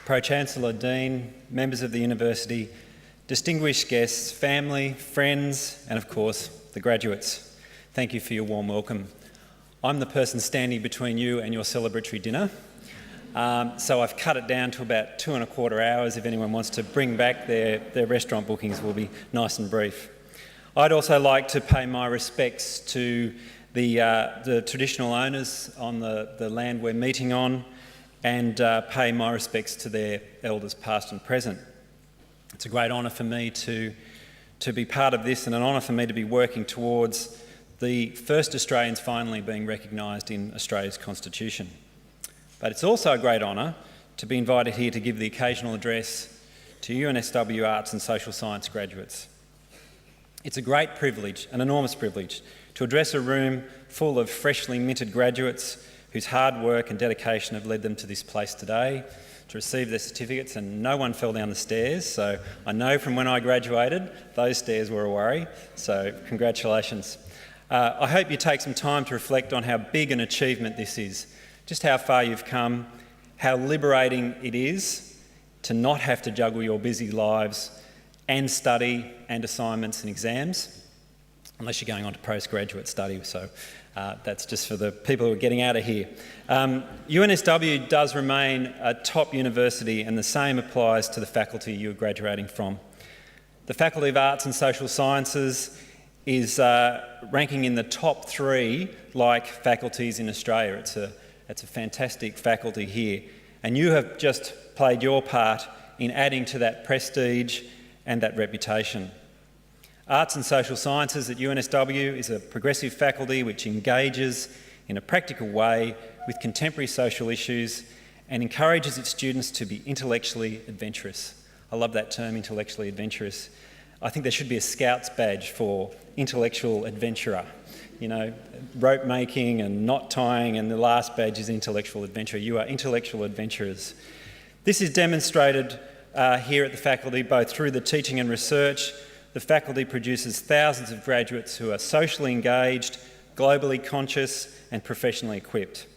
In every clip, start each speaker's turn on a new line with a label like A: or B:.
A: Pro-Chancellor, Dean, members of the university, distinguished guests, family, friends, and of course, the graduates. Thank you for your warm welcome. I'm the person standing between you and your celebratory dinner. So I've cut it down to about 2.25 hours. If anyone wants to bring back their restaurant bookings, will be nice and brief. I'd also like to pay my respects to the traditional owners on the land we're meeting on, and pay my respects to their elders past and present. It's a great honour for me to be part of this, and an honour for me to be working towards the first Australians finally being recognised in Australia's Constitution. But it's also a great honour to be invited here to give the occasional address to UNSW Arts and Social Science graduates. It's a great privilege, an enormous privilege, to address a room full of freshly minted graduates whose hard work and dedication have led them to this place today, to receive their certificates, and no one fell down the stairs, so I know from when I graduated, those stairs were a worry, so congratulations. I hope you take some time to reflect on how big an achievement this is, just how far you've come, how liberating it is to not have to juggle your busy lives and study and assignments and exams, unless you're going on to postgraduate study, so that's just for the people who are getting out of here. UNSW does remain a top university, and the same applies to the faculty you're graduating from. The Faculty of Arts and Social Sciences is ranking in the top 3 like faculties in Australia. It's a fantastic faculty here, and you have just played your part in adding to that prestige and that reputation. Arts and Social Sciences at UNSW is a progressive faculty which engages in a practical way with contemporary social issues and encourages its students to be intellectually adventurous. I love that term, intellectually adventurous. I think there should be a Scouts badge for intellectual adventurer. You know, rope making and knot tying, and the last badge is intellectual adventurer. You are intellectual adventurers. This is demonstrated here at the faculty both through the teaching and research. The faculty produces thousands of graduates who are socially engaged, globally conscious and professionally equipped.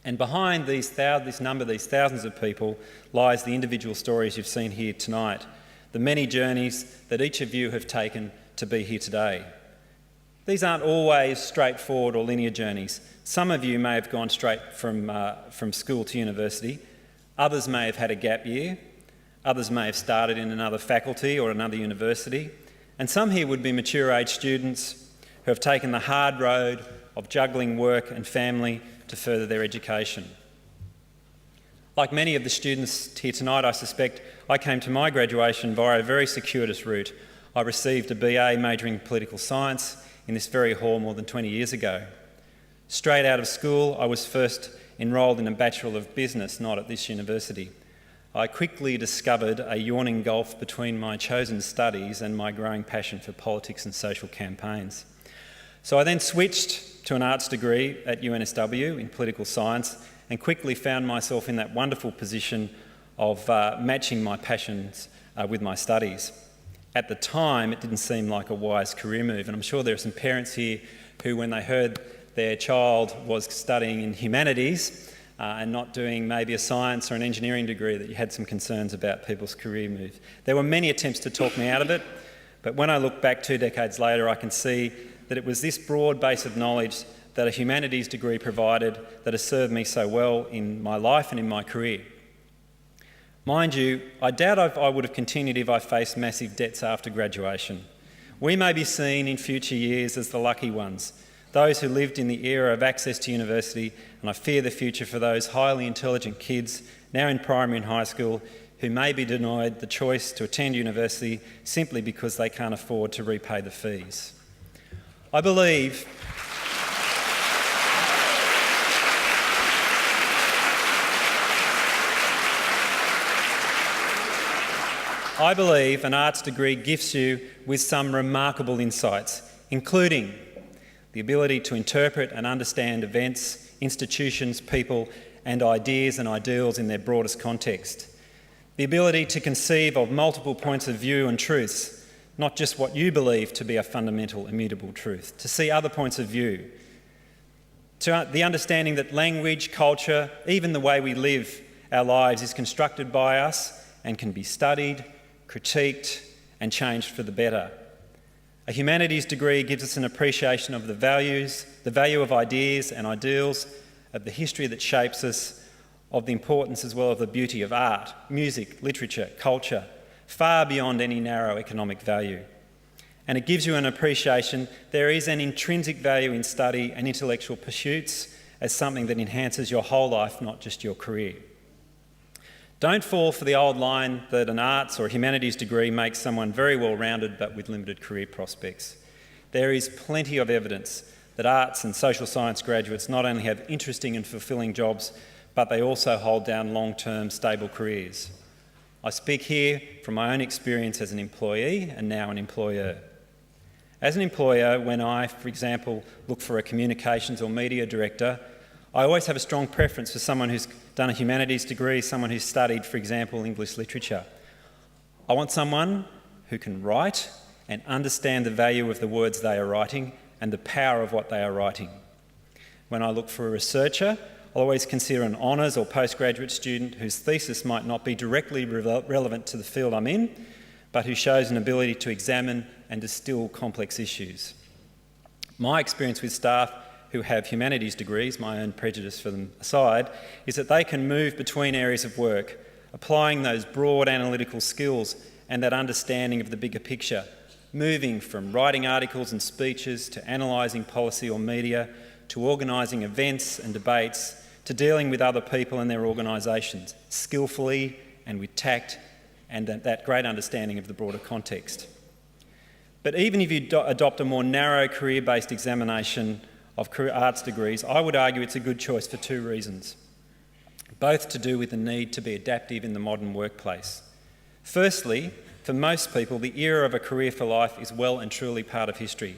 A: And behind these thousands of people, lies the individual stories you've seen here tonight, the many journeys that each of you have taken to be here today. These aren't always straightforward or linear journeys. Some of you may have gone straight from school to university. Others may have had a gap year. Others may have started in another faculty or another university, and some here would be mature-age students who have taken the hard road of juggling work and family to further their education. Like many of the students here tonight, I suspect I came to my graduation via a very circuitous route. I received a BA majoring in political science in this very hall more than 20 years ago. Straight out of school, I was first enrolled in a Bachelor of Business, not at this university. I quickly discovered a yawning gulf between my chosen studies and my growing passion for politics and social campaigns. So I then switched to an arts degree at UNSW in political science and quickly found myself in that wonderful position of matching my passions with my studies. At the time, it didn't seem like a wise career move, and I'm sure there are some parents here who, when they heard their child was studying in humanities, and not doing maybe a science or an engineering degree, that you had some concerns about people's career move. There were many attempts to talk me out of it, but when I look back 2 decades later, I can see that it was this broad base of knowledge that a humanities degree provided that has served me so well in my life and in my career. Mind you, I doubt I would have continued if I faced massive debts after graduation. We may be seen in future years as the lucky ones, those who lived in the era of access to university, and I fear the future for those highly intelligent kids now in primary and high school who may be denied the choice to attend university simply because they can't afford to repay the fees. I believe an arts degree gifts you with some remarkable insights, including the ability to interpret and understand events, institutions, people, and ideas and ideals in their broadest context. The ability to conceive of multiple points of view and truths, not just what you believe to be a fundamental, immutable truth, to see other points of view. To the understanding that language, culture, even the way we live our lives is constructed by us and can be studied, critiqued and changed for the better. A humanities degree gives us an appreciation of the value of ideas and ideals, of the history that shapes us, of the importance as well of the beauty of art, music, literature, culture, far beyond any narrow economic value. And it gives you an appreciation there is an intrinsic value in study and intellectual pursuits as something that enhances your whole life, not just your career. Don't fall for the old line that an arts or humanities degree makes someone very well-rounded but with limited career prospects. There is plenty of evidence that arts and social science graduates not only have interesting and fulfilling jobs, but they also hold down long-term stable careers. I speak here from my own experience as an employee and now an employer. As an employer, when I, for example, look for a communications or media director, I always have a strong preference for someone who's done a humanities degree, someone who's studied, for example, English literature. I want someone who can write and understand the value of the words they are writing and the power of what they are writing. When I look for a researcher, I'll always consider an honours or postgraduate student whose thesis might not be directly relevant to the field I'm in, but who shows an ability to examine and distill complex issues. My experience with staff who have humanities degrees, my own prejudice for them aside, is that they can move between areas of work, applying those broad analytical skills and that understanding of the bigger picture, moving from writing articles and speeches to analysing policy or media, to organising events and debates, to dealing with other people and their organisations, skillfully and with tact and that great understanding of the broader context. But even if you adopt a more narrow career-based examination of arts degrees, I would argue it's a good choice for two reasons, both to do with the need to be adaptive in the modern workplace. Firstly, for most people, the era of a career for life is well and truly part of history.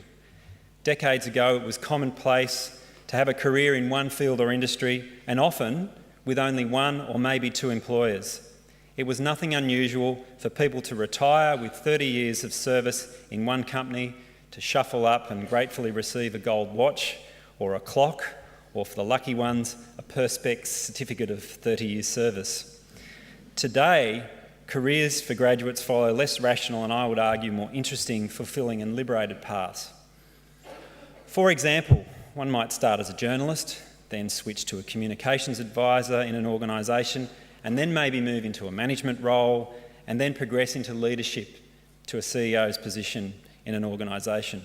A: Decades ago, it was commonplace to have a career in one field or industry, and often with only one or maybe two employers. It was nothing unusual for people to retire with 30 years of service in one company, to shuffle up and gratefully receive a gold watch or a clock, or for the lucky ones, a Perspex certificate of 30 years service. Today, careers for graduates follow less rational and I would argue more interesting, fulfilling and liberated paths. For example, one might start as a journalist, then switch to a communications advisor in an organisation, and then maybe move into a management role, and then progress into leadership to a CEO's position in an organisation.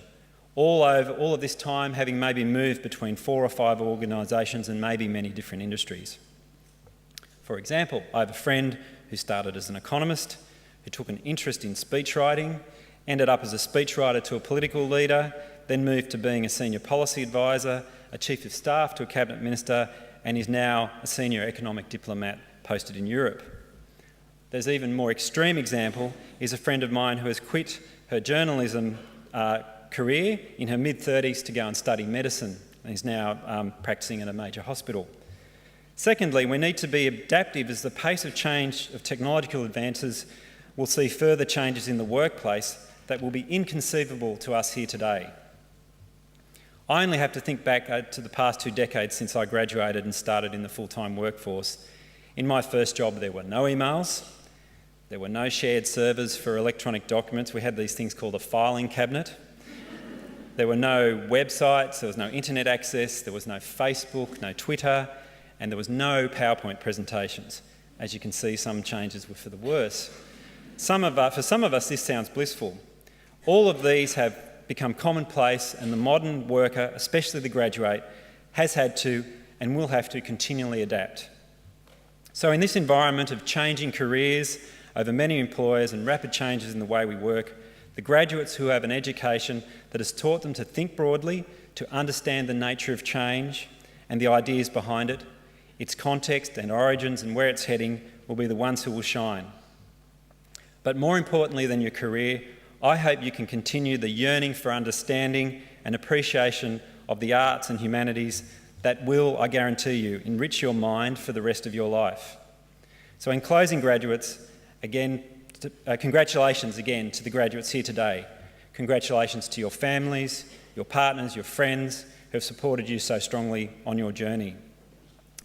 A: All of this time having maybe moved between 4 or 5 organisations and maybe many different industries. For example, I have a friend who started as an economist, who took an interest in speech writing, ended up as a speechwriter to a political leader, then moved to being a senior policy advisor, a chief of staff to a cabinet minister, and is now a senior economic diplomat posted in Europe. There's an even more extreme example is a friend of mine who has quit her journalism career in her mid-30s to go and study medicine and is now practising in a major hospital. Secondly, we need to be adaptive as the pace of change of technological advances will see further changes in the workplace that will be inconceivable to us here today. I only have to think back to the past 2 decades since I graduated and started in the full-time workforce. In my first job, there were no emails, there were no shared servers for electronic documents. We had these things called a filing cabinet. There were no websites, there was no internet access, there was no Facebook, no Twitter, and there was no PowerPoint presentations. As you can see, some changes were for the worse. For some of us, this sounds blissful. All of these have become commonplace, and the modern worker, especially the graduate, has had to and will have to continually adapt. So in this environment of changing careers over many employers and rapid changes in the way we work, the graduates who have an education that has taught them to think broadly, to understand the nature of change and the ideas behind it, its context and origins and where it's heading, will be the ones who will shine. But more importantly than your career, I hope you can continue the yearning for understanding and appreciation of the arts and humanities that will, I guarantee you, enrich your mind for the rest of your life. So in closing, graduates, congratulations again to the graduates here today. Congratulations to your families, your partners, your friends who have supported you so strongly on your journey.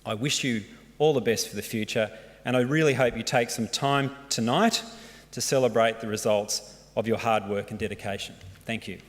A: I wish you all the best for the future and I really hope you take some time tonight to celebrate the results of your hard work and dedication. Thank you.